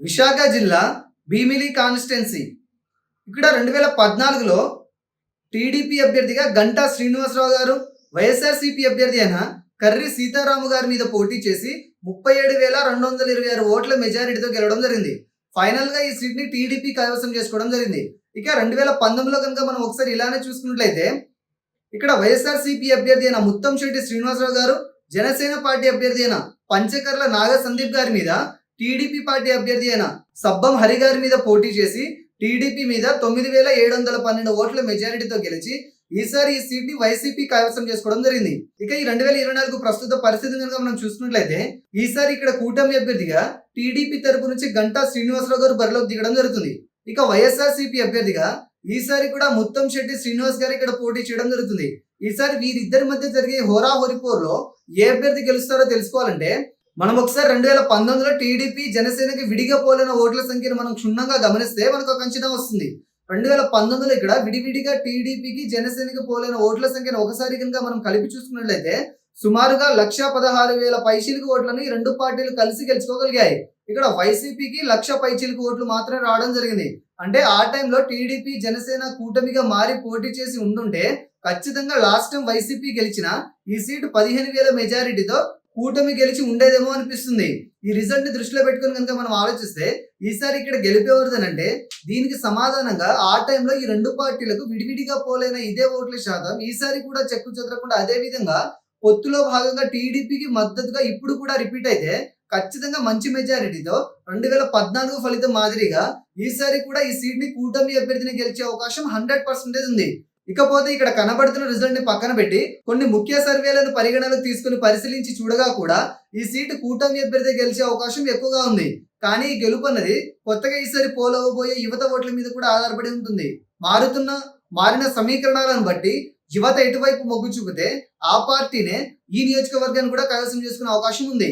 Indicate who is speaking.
Speaker 1: విశాఖ జిల్లా భీమిలి కాన్స్టిట్యున్సీ. ఇక్కడ 2014లో టీడీపీ అభ్యర్థిగా గంటా శ్రీనివాసరావు గారు, వైఎస్ఆర్సీపీ అభ్యర్థి అయిన కర్రి సీతారాము గారి మీద పోటీ చేసి 37,226 ఓట్ల మెజారిటీతో గెలవడం జరిగింది. ఫైనల్గా ఈ సీట్ని టీడీపీ కైవసం చేసుకోవడం జరిగింది. ఇక 2019లో కనుక మనం ఒకసారి ఇలానే చూసుకున్నట్లయితే ఇక్కడ వైఎస్ఆర్సీపీ అభ్యర్థి అయిన ముత్తంశెట్టి శ్రీనివాసరావు గారు, జనసేన పార్టీ అభ్యర్థి అయిన పంచకర్ల నాగ సందీప్ గారి మీద టీడీపీ పార్టీ అభ్యర్థి అయిన సబ్బం హరి గారి మీద పోటీ చేసి టీడీపీ మీద 9,712 ఓట్ల మెజారిటీతో గెలిచి ఈసారి ఈ సీట్ ని వైసీపీ కైవసం చేసుకోవడం జరిగింది. ఇక ఈ 2024 ప్రస్తుత పరిస్థితి కనుక మనం చూసుకున్నట్లయితే ఈసారి ఇక్కడ కూటమి అభ్యర్థిగా టీడీపీ తరపు నుంచి గంటా శ్రీనివాసరావు గారు బరిలోకి దిగడం జరుగుతుంది. ఇక వైఎస్ఆర్సీపీ అభ్యర్థిగా ఈసారి కూడా ముత్తంశెట్టి శ్రీనివాస్ గారు ఇక్కడ పోటీ చేయడం జరుగుతుంది. ఈసారి వీరిద్దరి మధ్య జరిగే హోరాహోరీ పోరులో ఏ అభ్యర్థి గెలుస్తారో తెలుసుకోవాలంటే మనం ఒకసారి 2019లో టీడీపీ జనసేనకి విడిగా పోలిన ఓట్ల సంఖ్యను మనం క్షుణ్ణంగా గమనిస్తే మనకు ఒక అంచనా వస్తుంది. 2019లో ఇక్కడ విడివిడిగా టీడీపీకి జనసేనకి పోలిన ఓట్ల సంఖ్యను ఒకసారి కనుక మనం కలిపి చూసుకున్నట్లయితే సుమారుగా 116,000 పైచీలకు ఓట్లని ఈ రెండు పార్టీలు కలిసి గెలుచుకోగలిగాయి. ఇక్కడ వైసీపీకి 1,00,000 పైచీలకు ఓట్లు మాత్రమే రావడం జరిగింది. అంటే ఆ టైంలో టీడీపీ జనసేన కూటమిగా మారి పోటీ చేసి ఉండుంటే ఖచ్చితంగా లాస్ట్ టైం వైసీపీ గెలిచిన ఈ సీటు 15,000 మెజారిటీతో కూటమి గెలిచి ఉండేదేమో అనిపిస్తుంది. ఈ రిజల్ట్ ని దృష్టిలో పెట్టుకుని కనుక మనం ఆలోచిస్తే ఈసారి ఇక్కడ గెలిపేవరదనంటే దీనికి సమాధానంగా ఆ టైంలో ఈ రెండు పార్టీలకు విడివిడిగా పోలైన ఇదే ఓట్ల శాతం ఈసారి కూడా చెక్కు చెదరకుండా అదే విధంగా పొత్తులో భాగంగా టీడీపీకి మద్దతుగా ఇప్పుడు కూడా రిపీట్ అయితే ఖచ్చితంగా మంచి మెజారిటీతో 2014 ఫలితం మాదిరిగా ఈసారి కూడా ఈ సీట్ ని కూటమి అభ్యర్థిని గెలిచే అవకాశం 100% ఉంది. ఇకపోతే ఇక్కడ కనబడుతున్న రిజల్ట్ ని పక్కన పెట్టి కొన్ని ముఖ్య సర్వేలను పరిగణలోకి తీసుకుని పరిశీలించి చూడగా కూడా ఈ సీటు కూటమి అభ్యర్థి గెలిచే అవకాశం ఎక్కువగా ఉంది. కానీ ఈ గెలుపు అన్నది కొత్తగా ఈసారి పోలవబోయే యువత ఓట్ల మీద కూడా ఆధారపడి ఉంటుంది. మారిన సమీకరణాలను బట్టి యువత ఎటువైపు మొగ్గు చూపితే ఆ పార్టీనే ఈ నియోజకవర్గాన్ని కూడా కైవసం చేసుకునే అవకాశం ఉంది.